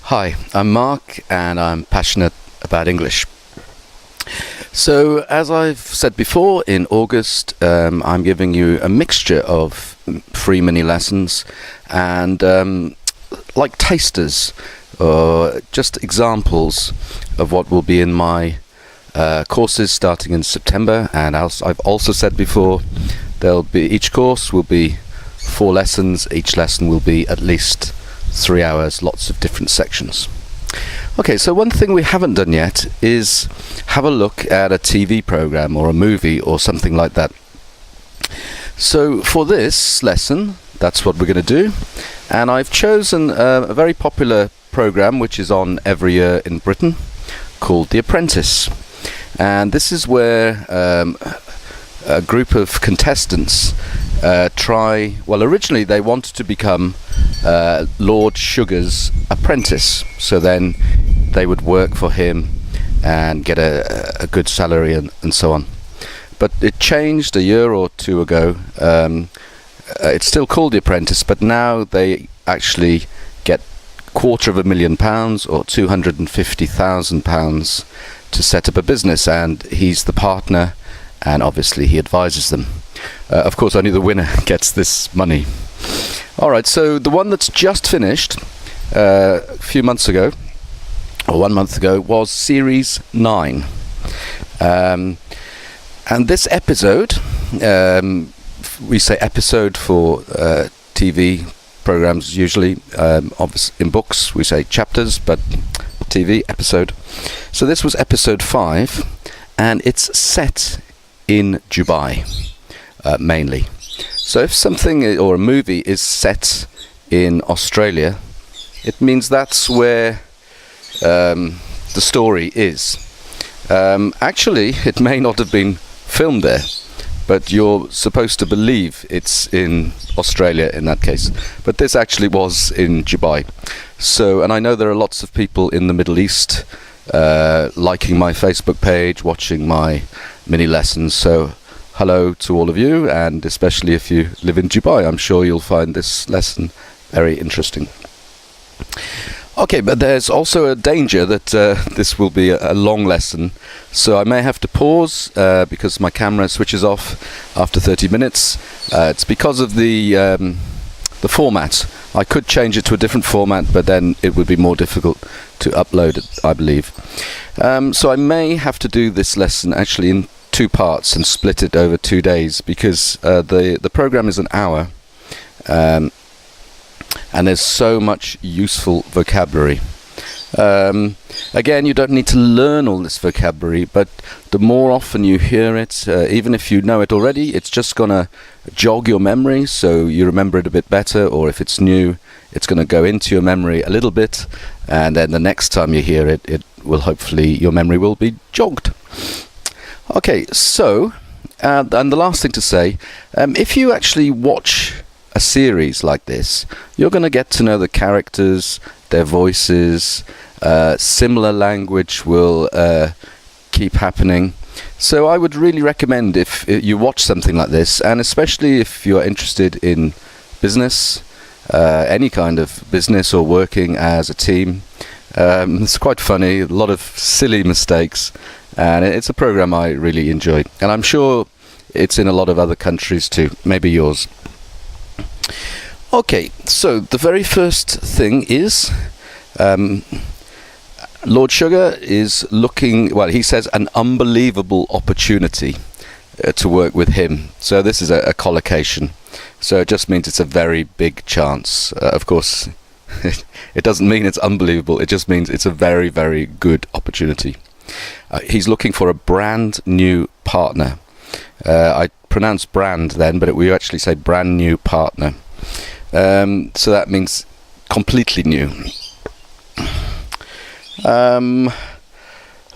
Hi, I'm Mark and I'm passionate about English. So, as I've said before, in August I'm giving you a mixture of free mini lessons and like tasters, or just examples of what will be in my courses starting in September. And as I've also said before, each course will be 4 lessons. Each lesson will be at least 3 hours, lots of different sections. Okay, so one thing we haven't done yet is have a look at a TV program or a movie or something like that. So for this lesson, that's what we're going to do. And I've chosen a very popular program which is on every year in Britain called The Apprentice. And this is where a group of contestants originally they wanted to become Lord Sugar's apprentice, so then they would work for him and get a good salary and so on. But it changed a year or two ago. It's still called The Apprentice, but now they actually get £250,000 or £250,000 to set up a business, and he's the partner, and obviously he advises them. Of course, only the winner gets this money. Alright, so the one that's just finished a few months ago, or 1 month ago, was Series 9. And this episode, we say episode for TV programs usually, in books we say chapters, but TV, episode. So this was episode 5, and it's set in Dubai. Mainly. So if something or a movie is set in Australia, it means that's where the story is. Actually, it may not have been filmed there, but you're supposed to believe it's in Australia in that case. But this actually was in Dubai. So, and I know there are lots of people in the Middle East liking my Facebook page, watching my mini lessons. So hello to all of you, and especially if you live in Dubai, I'm sure you'll find this lesson very interesting. Okay, but there's also a danger that this will be a long lesson, so I may have to pause because my camera switches off after 30 minutes. It's because of the format. I could change it to a different format, but then it would be more difficult to upload it, I believe. So I may have to do this lesson actually in 2 parts and split it over 2 days, because the program is an hour, and there's so much useful vocabulary. Again, you don't need to learn all this vocabulary, but the more often you hear it, even if you know it already, it's just gonna jog your memory so you remember it a bit better, or if it's new, it's gonna go into your memory a little bit, and then the next time you hear it, your memory will be jogged. Okay, so, and the last thing to say, if you actually watch a series like this, you're going to get to know the characters, their voices, similar language will keep happening. So I would really recommend if you watch something like this, and especially if you're interested in business, any kind of business or working as a team. It's quite funny, a lot of silly mistakes, and it's a program I really enjoy, and I'm sure it's in a lot of other countries too, maybe yours. Okay, so the very first thing is Lord Sugar is looking, he says, an unbelievable opportunity to work with him. So this is a collocation, so it just means it's a very big chance. Of course, it doesn't mean it's unbelievable, it just means it's a very, very good opportunity. He's looking for a brand new partner. I pronounced brand then, but we actually say brand new partner. So that means completely new.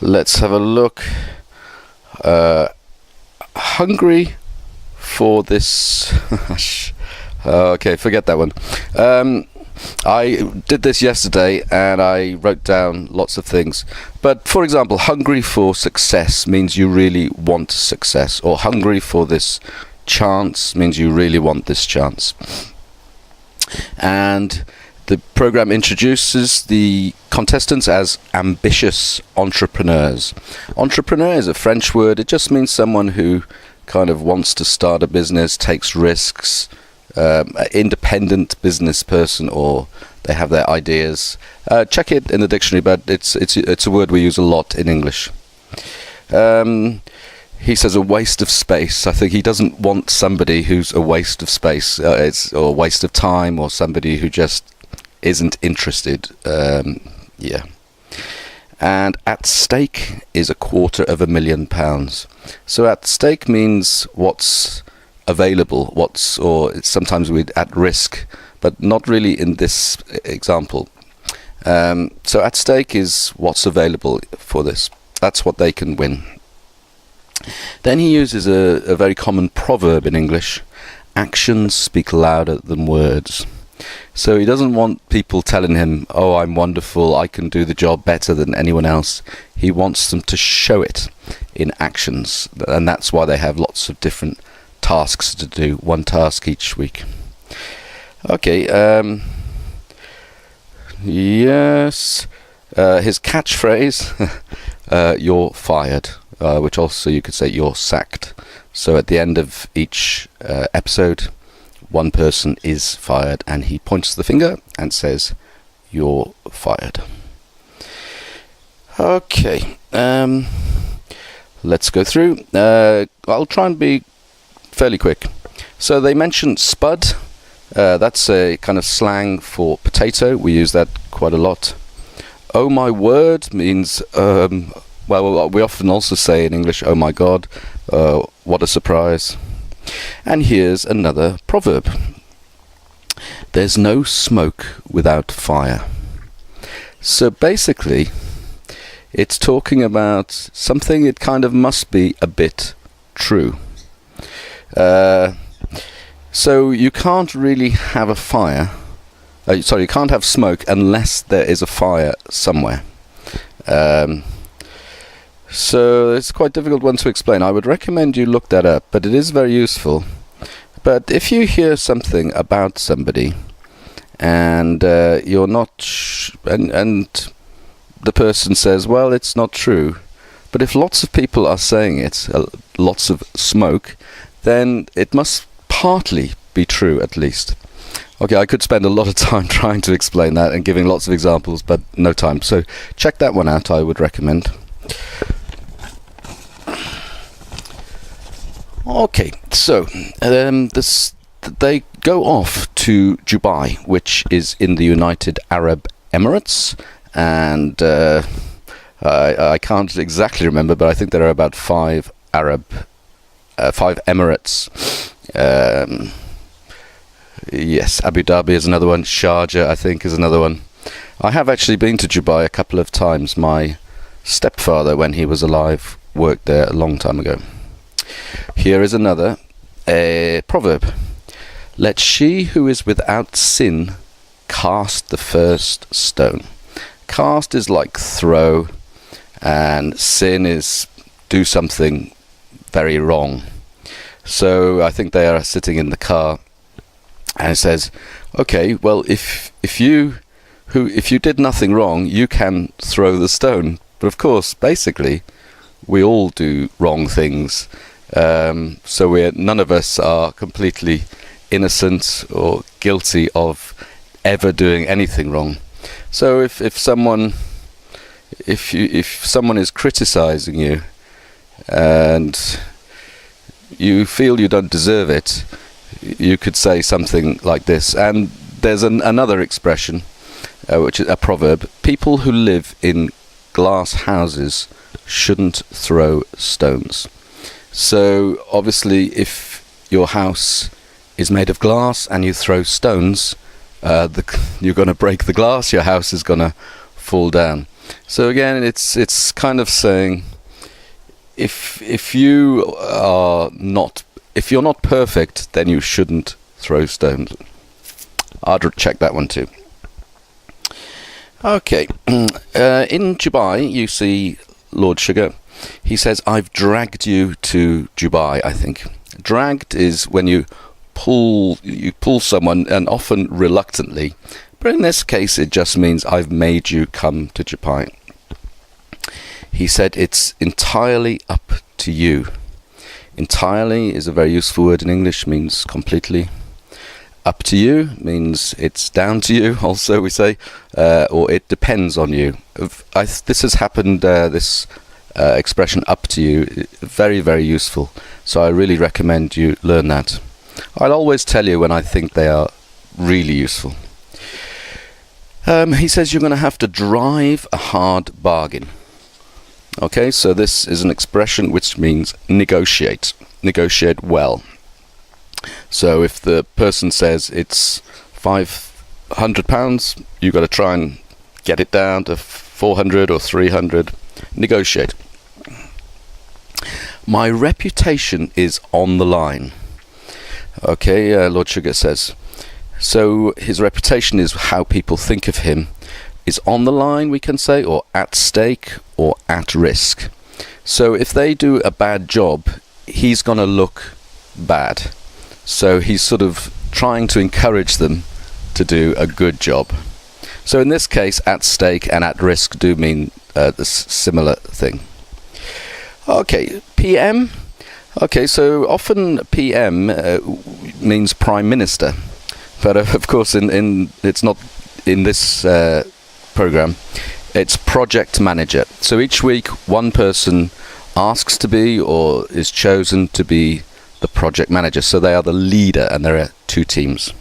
Let's have a look. Hungry for this. Okay, forget that one. I did this yesterday and I wrote down lots of things. But for example, hungry for success means you really want success, or hungry for this chance means you really want this chance. And The program introduces the contestants as ambitious entrepreneurs. Entrepreneur is a French word. It just means someone who kind of wants to start a business, takes risks, independent business person, or they have their ideas. Check it in the dictionary, but it's a word we use a lot in English. He says a waste of space. I think he doesn't want somebody who's a waste of space, or a waste of time, or somebody who just isn't interested. Yeah. And at stake is £250,000. So at stake means what's available, or sometimes we'd at risk, but not really in this example. So at stake is what's available for this. That's what they can win. Then he uses a very common proverb in English: actions speak louder than words. So he doesn't want people telling him, oh, I'm wonderful, I can do the job better than anyone else. He wants them to show it in actions, and that's why they have lots of different tasks to do, one task each week. Okay, yes, his catchphrase, you're fired, which also you could say you're sacked. So at the end of each episode, one person is fired, and he points the finger and says, you're fired. Okay, let's go through. I'll try and be fairly quick. So they mentioned spud. That's a kind of slang for potato. We use that quite a lot. Oh my word means, well, we often also say in English, oh my god, what a surprise. And here's another proverb. There's no smoke without fire. So basically, it's talking about something it kind of must be a bit true. So you can't really have a fire. You can't have smoke unless there is a fire somewhere. So it's quite a difficult one to explain. I would recommend you look that up, but it is very useful. But if you hear something about somebody and you're not and the person says, well, it's not true, but if lots of people are saying it, lots of smoke, then it must partly be true at least. Okay, I could spend a lot of time trying to explain that and giving lots of examples, but no time. So check that one out, I would recommend. Okay, so they go off to Dubai, which is in the United Arab Emirates, and I can't exactly remember, but I think there are about five Emirates. Yes, Abu Dhabi is another one. Sharjah, I think, is another one. I have actually been to Dubai a couple of times. My stepfather, when he was alive, worked there a long time ago. Here is another proverb. Let she who is without sin cast the first stone. Cast is like throw, and sin is do something very wrong. So I think they are sitting in the car, and it says, okay, well, if you did nothing wrong, you can throw the stone. But of course, basically, we all do wrong things. So none of us are completely innocent or guilty of ever doing anything wrong. So if someone is criticizing you and you feel you don't deserve it, you could say something like this. And there's another expression, which is a proverb: people who live in glass houses shouldn't throw stones. So obviously, if your house is made of glass and you throw stones, you're going to break the glass, your house is going to fall down. So again, it's kind of saying, if you're not perfect, then you shouldn't throw stones. I'd check that one too. Okay, in Dubai you see Lord Sugar. He says, I've dragged you to Dubai, I think. Dragged is when you pull someone, and often reluctantly, But in this case, it just means I've made you come to Japan. He said it's entirely up to you. Entirely is a very useful word in English, means completely. Up to you means it's down to you, also we say, or it depends on you. This has happened, this expression up to you, very, very useful. So I really recommend you learn that. I'll always tell you when I think they are really useful. He says you're going to have to drive a hard bargain. Okay, so this is an expression which means negotiate. Negotiate well. So if the person says it's £500, you've got to try and get it down to 400 or 300. Negotiate. My reputation is on the line. Okay, Lord Sugar says. So his reputation is how people think of him. Is on the line, we can say, or at stake, or at risk. So if they do a bad job, he's going to look bad. So he's sort of trying to encourage them to do a good job. So in this case, at stake and at risk do mean the similar thing. Okay, PM. Okay, so often PM means Prime Minister. But of course, it's not in this program. It's Project Manager. So each week, one person asks to be or is chosen to be the project manager. So they are the leader, and there are two teams.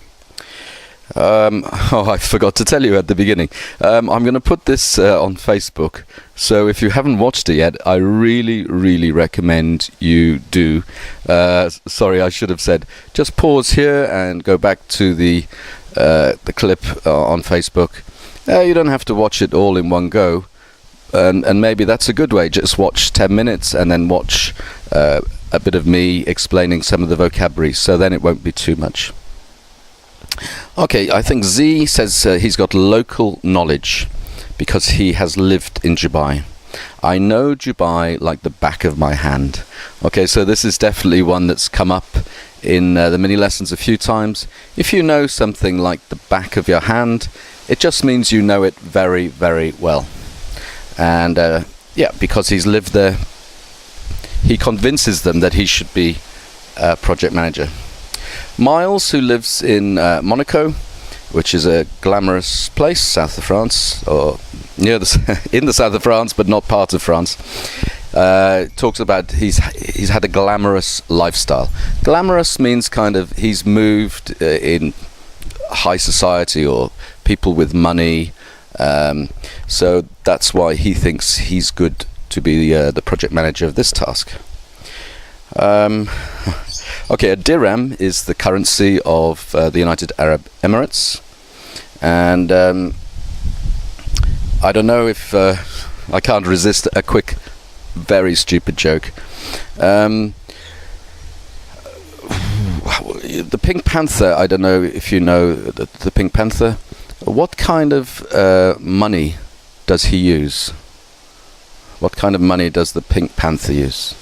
I forgot to tell you at the beginning. I'm going to put this on Facebook. So if you haven't watched it yet, I really, really recommend you do. Sorry, I should have said, just pause here and go back to the clip on Facebook. You don't have to watch it all in one go. And maybe that's a good way. Just watch 10 minutes and then watch a bit of me explaining some of the vocabulary. So then it won't be too much. Okay, I think Z says he's got local knowledge because he has lived in Dubai. I know Dubai like the back of my hand. Okay, so this is definitely one that's come up in the mini lessons a few times. If you know something like the back of your hand, it just means you know it very, very well. And yeah, because he's lived there, he convinces them that he should be a project manager. Miles, who lives in Monaco, which is a glamorous place, south of France, or near in the south of France, but not part of France, talks about he's had a glamorous lifestyle. Glamorous means kind of he's moved in high society or people with money, so that's why he thinks he's good to be the project manager of this task. Okay, a dirham is the currency of the United Arab Emirates, and I don't know if I can't resist a quick, very stupid joke. The Pink Panther, I don't know if you know the Pink Panther. What kind of money does he use? What kind of money does the Pink Panther use?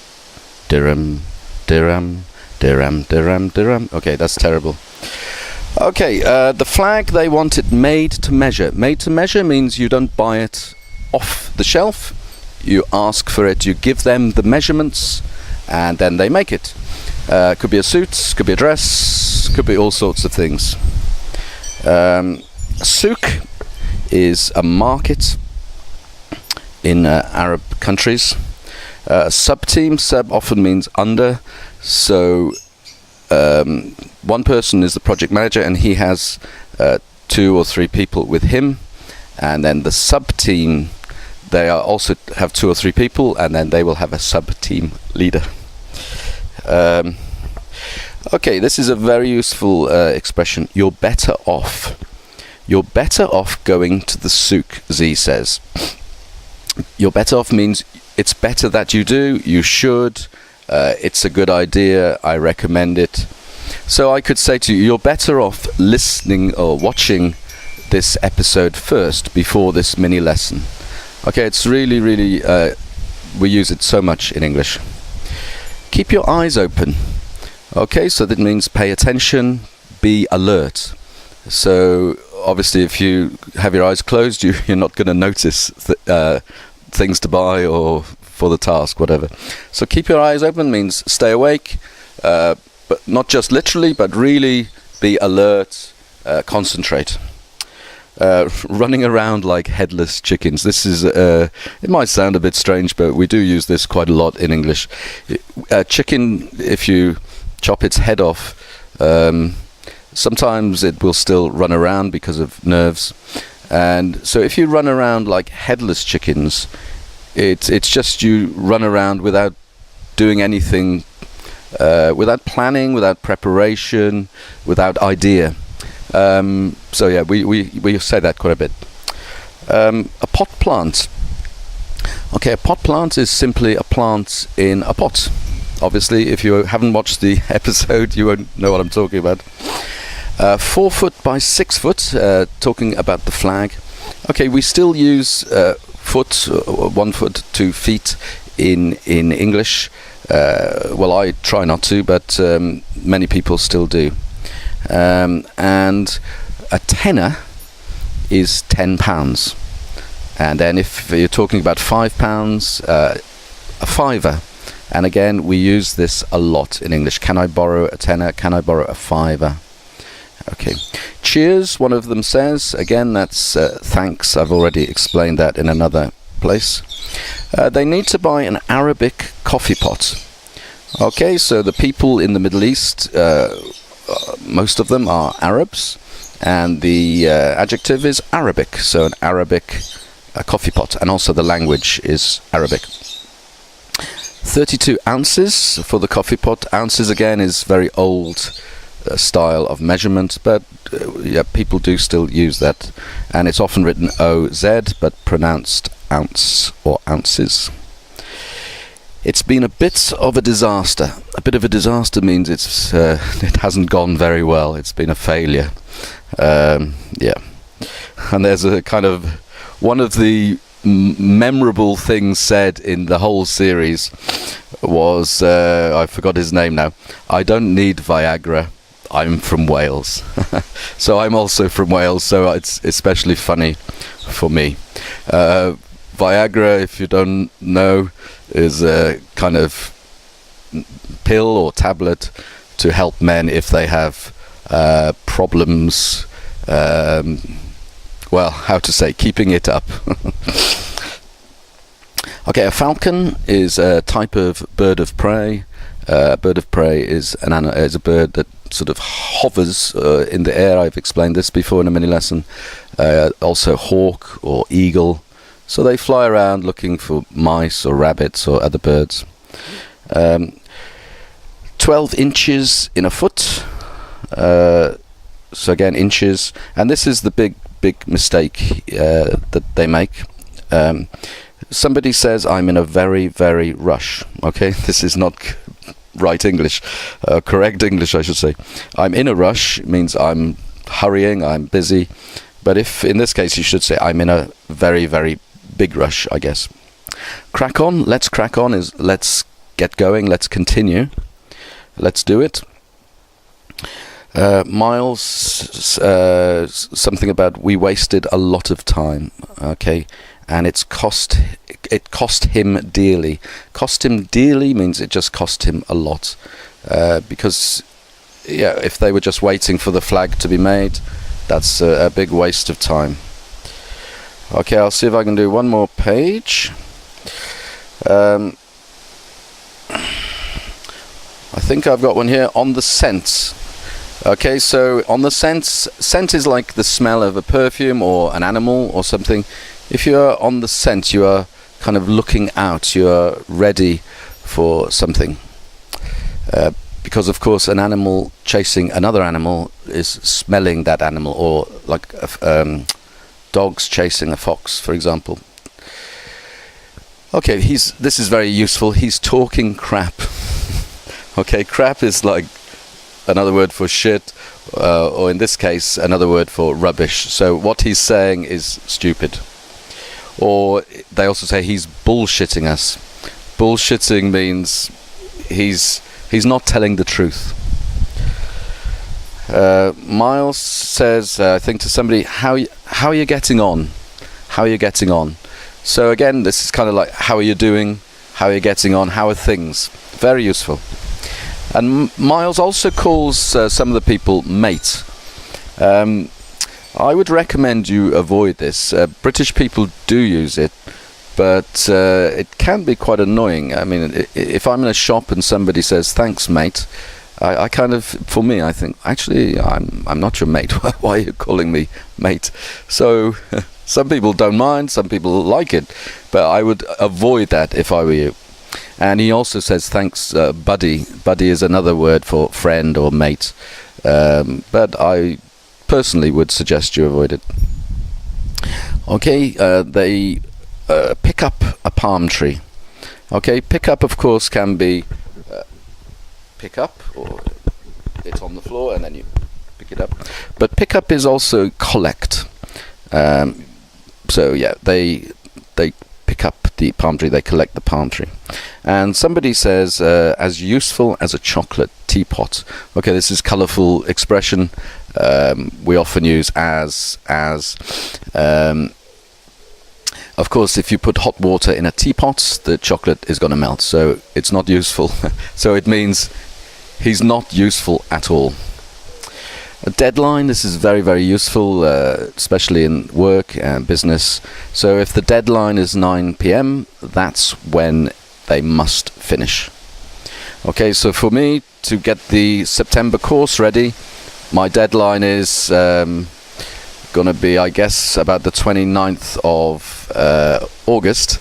Dirham, dirham. Dirham, dirham, dirham. Okay, that's terrible. Okay, the flag, they want it made to measure. Made to measure means you don't buy it off the shelf. You ask for it, you give them the measurements, and then they make it. Could be a suit, could be a dress, could be all sorts of things. Souk is a market in Arab countries. Sub-team, sub often means under. So one person is the project manager and he has 2 or 3 people with him, and then the sub-team, they are also have 2 or 3 people, and then they will have a sub-team leader. Okay, this is a very useful expression. You're better off. You're better off going to the souk, Z says. You're better off means it's better that you do, you should, it's a good idea, I recommend it. So I could say to you, you're better off listening or watching this episode first before this mini lesson. Okay, it's really, really, we use it so much in English. Keep your eyes open. Okay, so that means pay attention, be alert. So obviously, if you have your eyes closed, you're not going to notice things to buy or for the task, whatever. So keep your eyes open means stay awake, but not just literally, but really be alert, concentrate. Running around like headless chickens. This is, it might sound a bit strange, but we do use this quite a lot in English. Chicken, if you chop its head off, sometimes it will still run around because of nerves. And so if you run around like headless chickens, it's just you run around without doing anything, without planning, without preparation, without idea. So yeah, we say that quite a bit. A pot plant. Okay, a pot plant is simply a plant in a pot. Obviously, if you haven't watched the episode, you won't know what I'm talking about. 4 foot by 6 foot, talking about the flag. Okay, we still use foot, 1 foot, 2 feet in English. Well, I try not to, but many people still do. And a tenner is £10. And then if you're talking about £5, a fiver. And again, we use this a lot in English. Can I borrow a tenner? Can I borrow a fiver? Okay. Cheers, one of them says. Again, that's thanks. I've already explained that in another place. They need to buy an Arabic coffee pot. Okay, so the people in the Middle East, most of them are Arabs, and the adjective is Arabic, so an Arabic coffee pot, and also the language is Arabic. 32 ounces for the coffee pot. Ounces again is very old style of measurement, but yeah, people do still use that, and it's often written OZ but pronounced ounce or ounces. It's been a bit of a disaster. A bit of a disaster means it hasn't gone very well. It's been a failure. Yeah. And there's a kind of one of the memorable things said in the whole series was, I forgot his name now, I don't need Viagra, I'm from Wales. So I'm also from Wales, so it's especially funny for me. Viagra, if you don't know, is a kind of pill or tablet to help men if they have problems, well, how to say, keeping it up. Okay, a falcon is a type of bird of prey. A bird of prey is a bird that sort of hovers in the air. I've explained this before in a mini lesson. Also hawk or eagle. So they fly around looking for mice or rabbits or other birds. 12 inches in a foot. So again, inches. And this is the big mistake that they make. Somebody says, I'm in a very, very rush. Okay, this is not right English. Correct English, I should say. I'm in a rush means I'm hurrying, I'm busy. But if, in this case, you should say, I'm in a very, very big rush, I guess. Crack on, let's crack on is let's get going, let's continue. Let's do it. Miles, something about we wasted a lot of time, okay, and it cost him dearly. Cost him dearly means it just cost him a lot, because yeah, if they were just waiting for the flag to be made, that's a big waste of time. Okay, I'll see if I can do one more page. I think I've got one here on the scent. Okay, so on the scent is like the smell of a perfume or an animal or something. If you're on the scent, you are kind of looking out, you are ready for something. Because of course an animal chasing another animal is smelling that animal, or like dogs chasing a fox, for example. Okay, this is very useful. He's talking crap. Okay, crap is like another word for shit, or in this case, another word for rubbish. So what he's saying is stupid. Or they also say he's bullshitting us. Bullshitting means he's not telling the truth. Miles says, I think to somebody, how are you getting on? How are you getting on? So again, this is kind of like, how are you doing? How are you getting on? How are things? Very useful. And Miles also calls some of the people mate. I would recommend you avoid this. British people do use it, but it can be quite annoying. I mean, if I'm in a shop and somebody says, thanks mate, I kind of, for me, I think, actually, I'm not your mate. Why are you calling me mate? So some people don't mind, some people like it, but I would avoid that if I were you. And he also says, thanks, buddy. Buddy is another word for friend or mate, but I personally would suggest you avoid it. Okay, they pick up a palm tree. Okay, pick up, of course, can be pick up, or it's on the floor and then you pick it up. But pick up is also collect. So yeah, they pick up the palm tree, they collect the palm tree. And somebody says, as useful as a chocolate teapot. Okay, this is colourful expression. We often use as. Of course, if you put hot water in a teapot, the chocolate is going to melt, so it's not useful. So it means he's not useful at all. A deadline, this is very, very useful, especially in work and business. So if the deadline is 9 p.m, that's when they must finish. Okay, so for me, to get the September course ready, my deadline is going to be, I guess, about the 29th of August,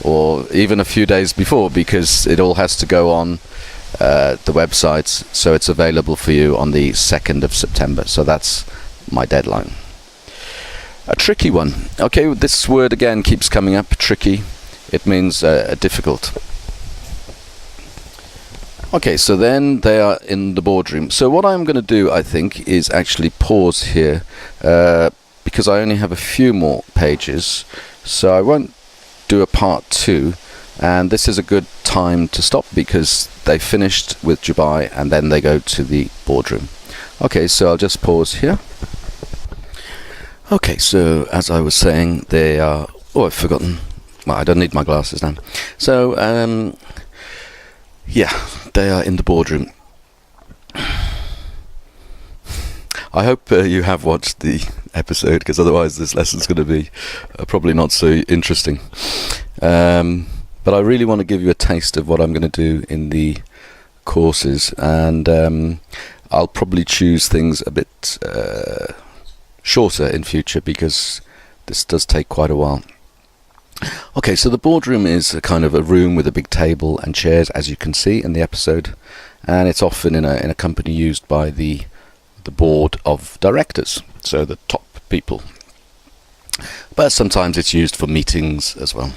or even a few days before, because it all has to go on the website, so it's available for you on the 2nd of September. So that's my deadline. A tricky one. Okay, this word again keeps coming up, tricky. It means difficult. Okay, so then they are in the boardroom. So what I'm going to do, I think, is actually pause here, because I only have a few more pages, so I won't do a part 2, and this is a good time to stop because they finished with Dubai and then they go to the boardroom. Okay, so I'll just pause here. Okay, so as I was saying, they are... Oh, I've forgotten. Well, I don't need my glasses now. So, yeah, they are in the boardroom. I hope you have watched the episode, because otherwise this lesson's going to be probably not so interesting. But I really want to give you a taste of what I'm going to do in the courses, and I'll probably choose things a bit shorter in future, because this does take quite a while. Okay, so the boardroom is a kind of a room with a big table and chairs, as you can see in the episode, and it's often in a company used by the board of directors, so the top people. But sometimes it's used for meetings as well.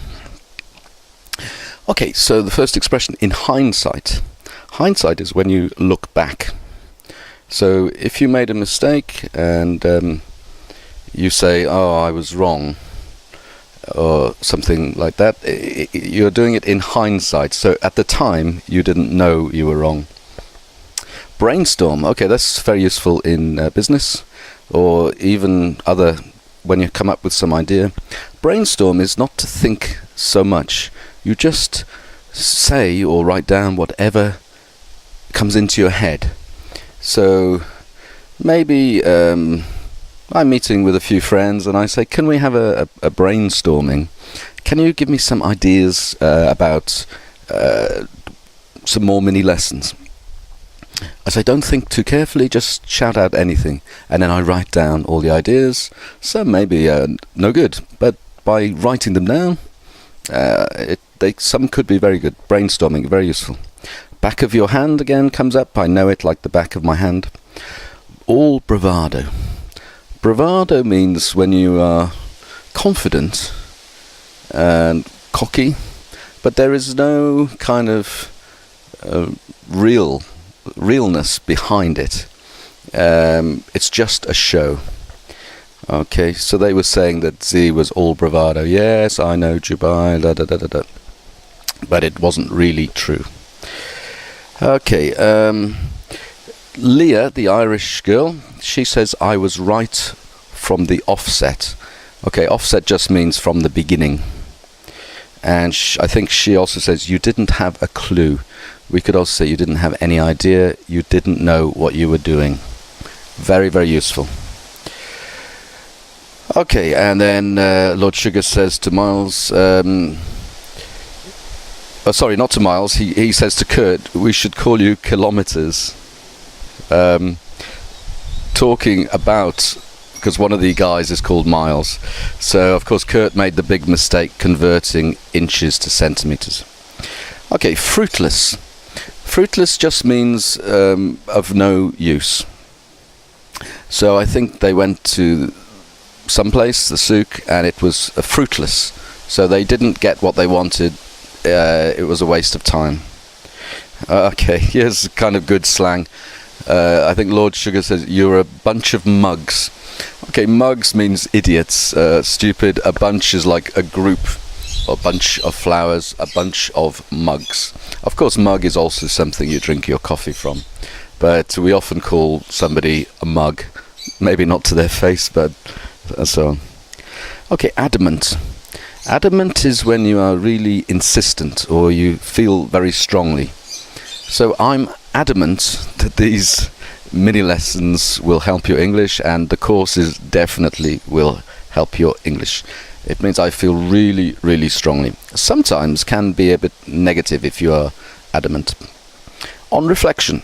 Okay, so the first expression, in hindsight. Hindsight is when you look back. So if you made a mistake and you say, oh, I was wrong, or something like that, you're doing it in hindsight. So at the time, you didn't know you were wrong. Brainstorm. Okay, that's very useful in business, or even other, when you come up with some idea. Brainstorm is not to think so much. You just say or write down whatever comes into your head. So maybe I'm meeting with a few friends and I say, can we have a brainstorming? Can you give me some ideas about some more mini lessons? I say, don't think too carefully, just shout out anything. And then I write down all the ideas. Some maybe no good, but by writing them down, some could be very good. Brainstorming, very useful. Back of your hand again comes up. I know it like the back of my hand. All bravado. Bravado means when you are confident and cocky, but there is no kind of realness behind it. It's just a show. Okay, so they were saying that Z was all bravado. Yes, I know Dubai, da da da da da. But it wasn't really true. Okay, Leah, the Irish girl, she says, I was right from the offset. Okay, offset just means from the beginning. And I think she also says, you didn't have a clue. We could also say you didn't have any idea, you didn't know what you were doing. Very, very useful. Okay, and then Lord Sugar says to Miles, sorry, not to Miles, he says to Kurt, we should call you Kilometers. Talking about, because one of the guys is called Miles. So, of course, Kurt made the big mistake converting inches to centimeters. Okay, fruitless. Fruitless just means of no use. So I think they went to someplace, the souk, and it was fruitless. So they didn't get what they wanted. It was a waste of time. Okay, here's kind of good slang. I think Lord Sugar says, you're a bunch of mugs. Okay, mugs means idiots, stupid. A bunch is like a group, a bunch of flowers, a bunch of mugs. Of course, mug is also something you drink your coffee from. But we often call somebody a mug. Maybe not to their face, but so on. Okay, adamant. Adamant is when you are really insistent or you feel very strongly. So I'm adamant that these mini lessons will help your English, and the courses definitely will help your English. It means I feel really, really strongly. Sometimes can be a bit negative if you are adamant. On reflection.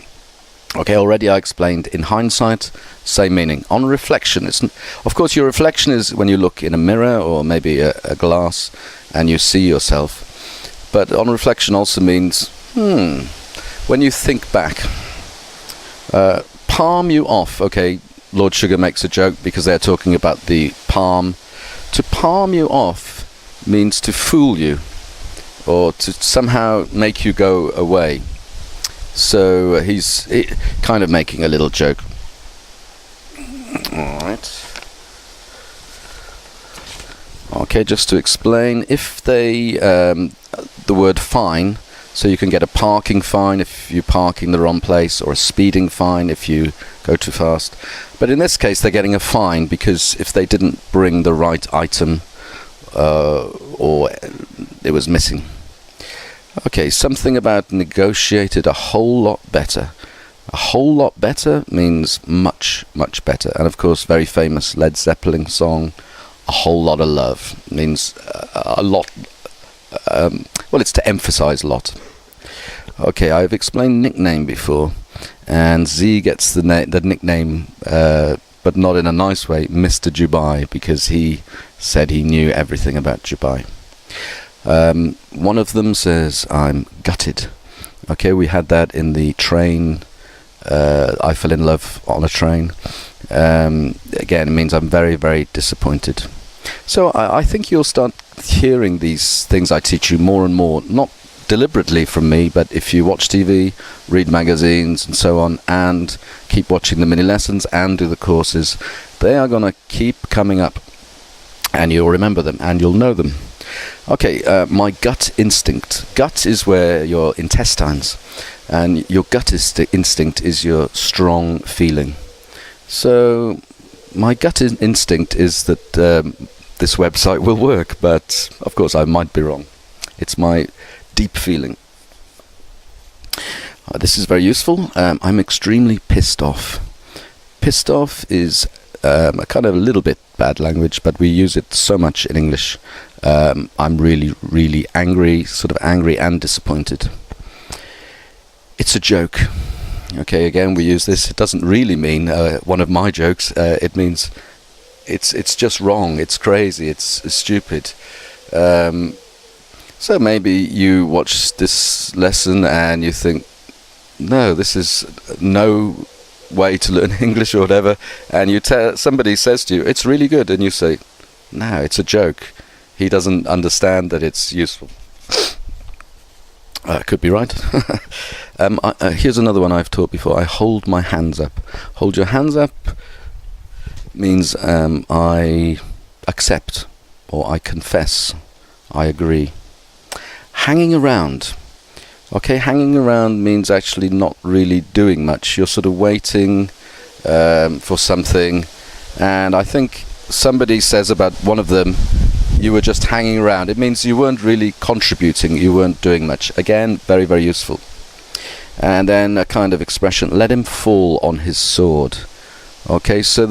Okay, already I explained in hindsight, same meaning. On reflection, of course your reflection is when you look in a mirror or maybe a glass and you see yourself. But on reflection also means, when you think back, palm you off. Okay, Lord Sugar makes a joke because they're talking about the palm. To palm you off means to fool you or to somehow make you go away. So he's kind of making a little joke. Alright. Okay, just to explain, if they, the word fine, so you can get a parking fine if you're parking the wrong place, or a speeding fine if you go too fast. But in this case, they're getting a fine because if they didn't bring the right item or it was missing. Okay, something about negotiated a whole lot better. A whole lot better means much, much better. And of course, very famous Led Zeppelin song, A Whole Lot of Love, means a lot. Well, it's to emphasize a lot. Okay, I've explained nickname before, and Z gets the nickname, but not in a nice way, Mr. Dubai, because he said he knew everything about Dubai. One of them says, I'm gutted. Okay, we had that in the train. I fell in love on a train. Again, it means I'm very, very disappointed. So I think you'll start hearing these things I teach you more and more, not deliberately from me, but if you watch TV, read magazines and so on, and keep watching the mini lessons and do the courses, they are going to keep coming up, and you'll remember them and you'll know them. Okay, my gut instinct. Gut is where your intestines, and your gut instinct is your strong feeling. So my gut instinct is that this website will work, but of course I might be wrong. It's my deep feeling. This is very useful. I'm extremely pissed off. Pissed off is a kind of a little bit bad language, but we use it so much in English. I'm really, really angry, sort of angry and disappointed. It's a joke. Okay, again, we use this. It doesn't really mean one of my jokes. It means it's just wrong. It's crazy. It's stupid. So maybe you watch this lesson and you think, no, this is no way to learn English or whatever, and somebody says to you, it's really good, and you say, no, it's a joke. He doesn't understand that it's useful. Could be right. Here's another one I've taught before. I hold my hands up. Hold your hands up means I accept, or I confess, I agree. Hanging around. Okay, hanging around means actually not really doing much. You're sort of waiting for something, and I think somebody says about one of them, you were just hanging around. It means you weren't really contributing, you weren't doing much. Again, very, very useful. And then a kind of expression, let him fall on his sword. Okay, so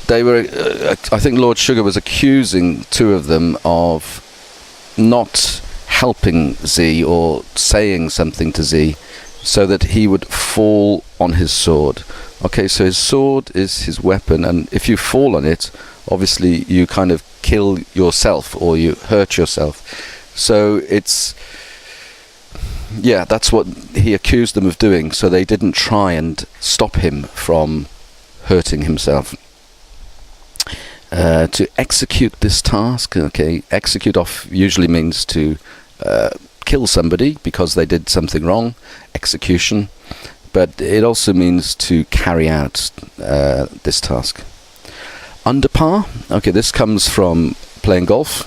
they were, I think Lord Sugar was accusing two of them of not helping Z or saying something to Z so that he would fall on his sword. Okay, so his sword is his weapon, and if you fall on it, obviously you kind of kill yourself or you hurt yourself. So it's, yeah, that's what he accused them of doing, so they didn't try and stop him from hurting himself. To execute this task, okay, execute off usually means to kill somebody because they did something wrong, execution, but it also means to carry out this task. Under par, okay, this comes from playing golf.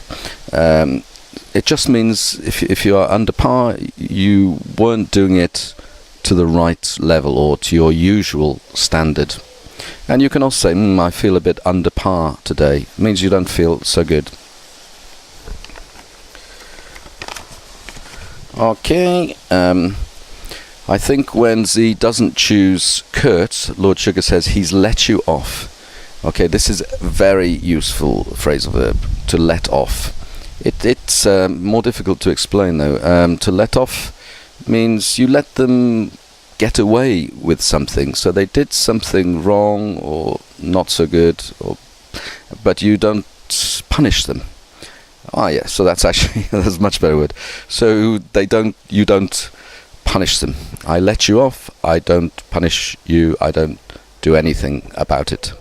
It just means if you are under par, you weren't doing it to the right level or to your usual standard. And you can also say, I feel a bit under par today. It means you don't feel so good. Okay, I think when Z doesn't choose Kurt, Lord Sugar says he's let you off. Okay, this is a very useful phrasal verb, to let off. It's more difficult to explain though. To let off means you let them get away with something. So they did something wrong or not so good, but you don't punish them. Ah, yeah. So that's actually that's a much better word. So you don't punish them. I let you off. I don't punish you. I don't do anything about it.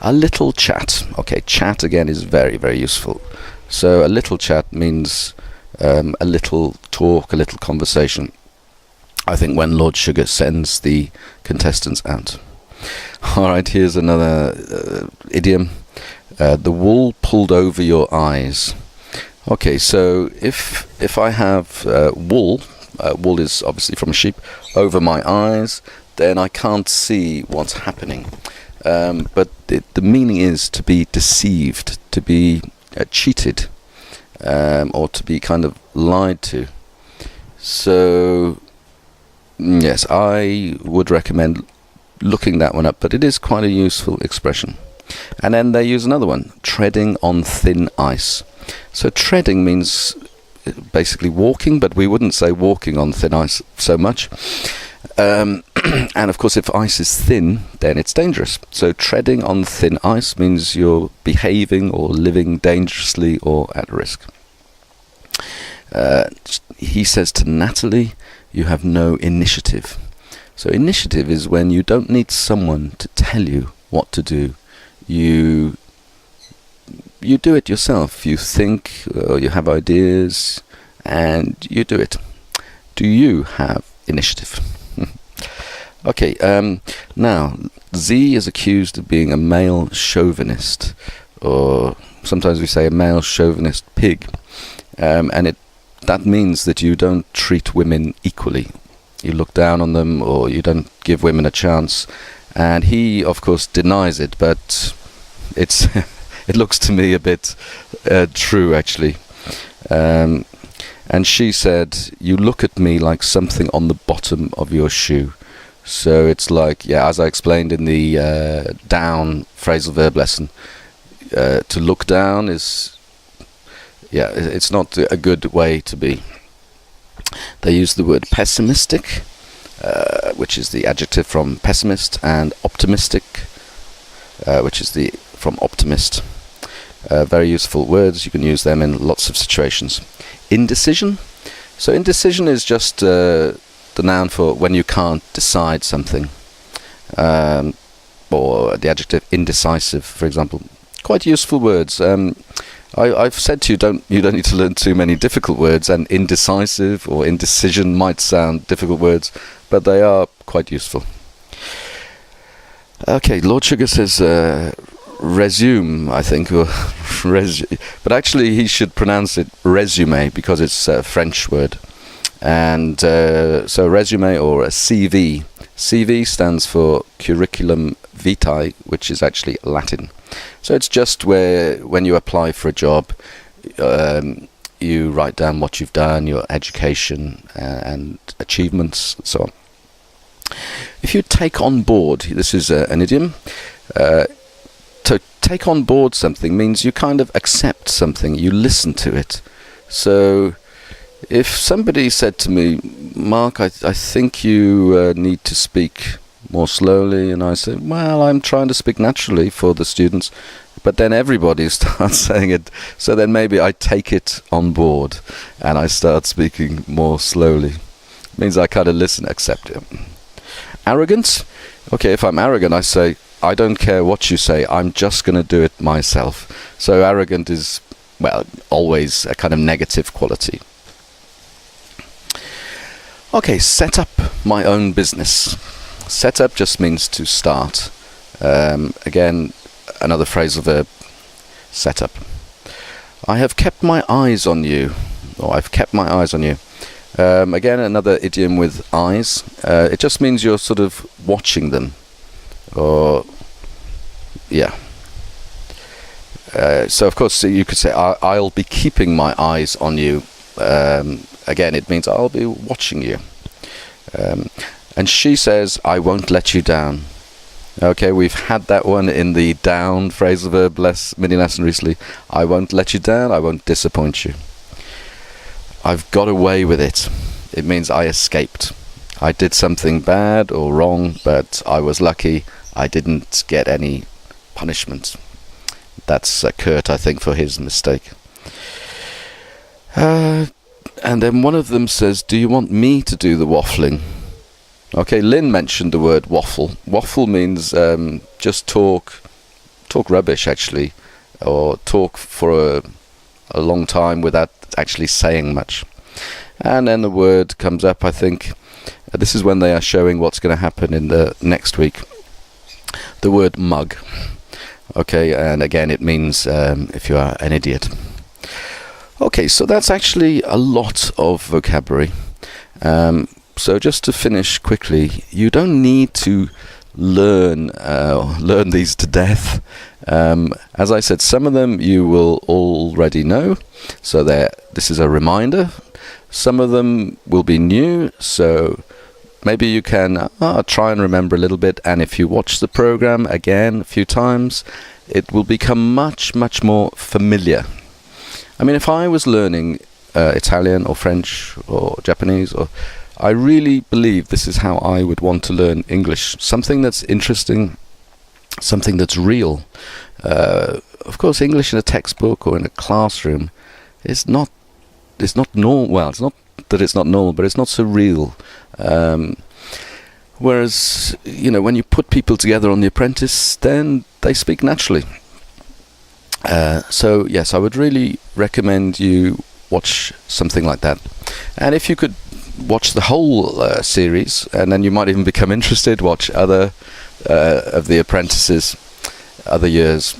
A little chat. Okay, chat again is very, very useful. So a little chat means a little talk, a little conversation. I think when Lord Sugar sends the contestants out. All right, here's another idiom. The wool pulled over your eyes. Okay, so if I have wool, wool is obviously from a sheep, over my eyes, then I can't see what's happening. But the meaning is to be deceived, to be cheated, or to be kind of lied to. So yes, I would recommend looking that one up, but it is quite a useful expression. And then they use another one, treading on thin ice. So treading means basically walking, but we wouldn't say walking on thin ice so much. And of course, if ice is thin, then it's dangerous. So treading on thin ice means you're behaving or living dangerously or at risk. He says to Natalie, you have no initiative. So initiative is when you don't need someone to tell you what to do. You do it yourself. You think, or you have ideas, and you do it. Do you have initiative? Okay, now, Z is accused of being a male chauvinist, or sometimes we say a male chauvinist pig, and that means that you don't treat women equally. You look down on them, or you don't give women a chance, and he, of course, denies it, but it's it looks to me a bit true, actually. And she said, you look at me like something on the bottom of your shoe. So it's like, yeah, as I explained in the down phrasal verb lesson, to look down is, yeah, it's not a good way to be. They use the word pessimistic, which is the adjective from pessimist, and optimistic, which is the from optimist. Very useful words. You can use them in lots of situations. Indecision. So indecision is just the noun for when you can't decide something, or the adjective indecisive, for example. Quite useful words. I've said to you, you don't need to learn too many difficult words, and indecisive or indecision might sound difficult words, but they are quite useful. Okay, Lord Sugar says resume, I think, or but actually he should pronounce it resume because it's a French word. And so resume, or a CV. CV stands for curriculum vitae, which is actually Latin. So it's just where, when you apply for a job, you write down what you've done, your education and achievements, and so on. If you take on board, this is an idiom, to take on board something means you kind of accept something, you listen to it. So if somebody said to me, Mark, I think you need to speak more slowly, and I say, well, I'm trying to speak naturally for the students, but then everybody starts saying it, so then maybe I take it on board and I start speaking more slowly. It means I kind of listen, accept it. Arrogance? Okay, if I'm arrogant, I say, I don't care what you say, I'm just going to do it myself. So arrogant is, well, always a kind of negative quality. Okay, set up my own business. Set up just means to start. Again, another phrasal verb, set up. I have kept my eyes on you, or I've kept my eyes on you. Again, another idiom with eyes. It just means you're sort of watching them, or yeah. So of course you could say I'll be keeping my eyes on you. Again, it means I'll be watching you. And she says, I won't let you down. Okay, we've had that one in the down phrasal verb mini lesson recently. I won't let you down, I won't disappoint you. I've got away with it. It means I escaped. I did something bad or wrong, but I was lucky I didn't get any punishment. That's Kurt, I think, for his mistake. And then one of them says, do you want me to do the waffling? Okay, Lynn mentioned the word waffle. Waffle means just talk rubbish, actually, or talk for a long time without actually saying much. And then the word comes up, I think. This is when they are showing what's going to happen in the next week. The word mug. Okay, and again, it means if you are an idiot. Okay, so that's actually a lot of vocabulary. So just to finish quickly, you don't need to learn these to death. As I said, some of them you will already know, so this is a reminder. Some of them will be new, so maybe you can try and remember a little bit, and if you watch the program again a few times, it will become much, much more familiar. I mean, if I was learning Italian or French or Japanese, I really believe this is how I would want to learn English. Something that's interesting, something that's real. Of course, English in a textbook or in a classroom is not normal. Well, it's not that it's not normal, but it's not so real. Whereas, when you put people together on The Apprentice, then they speak naturally. So yes, I would really recommend you watch something like that. And if you could watch the whole series, and then you might even become interested, watch other of The Apprentices, other years.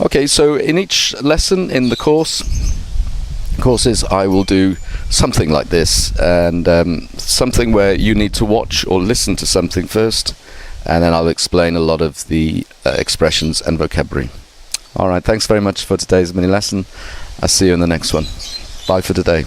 Okay, so in each lesson in the courses, I will do something like this, and something where you need to watch or listen to something first, and then I'll explain a lot of the expressions and vocabulary. Alright, thanks very much for today's mini lesson. I'll see you in the next one. Bye for today.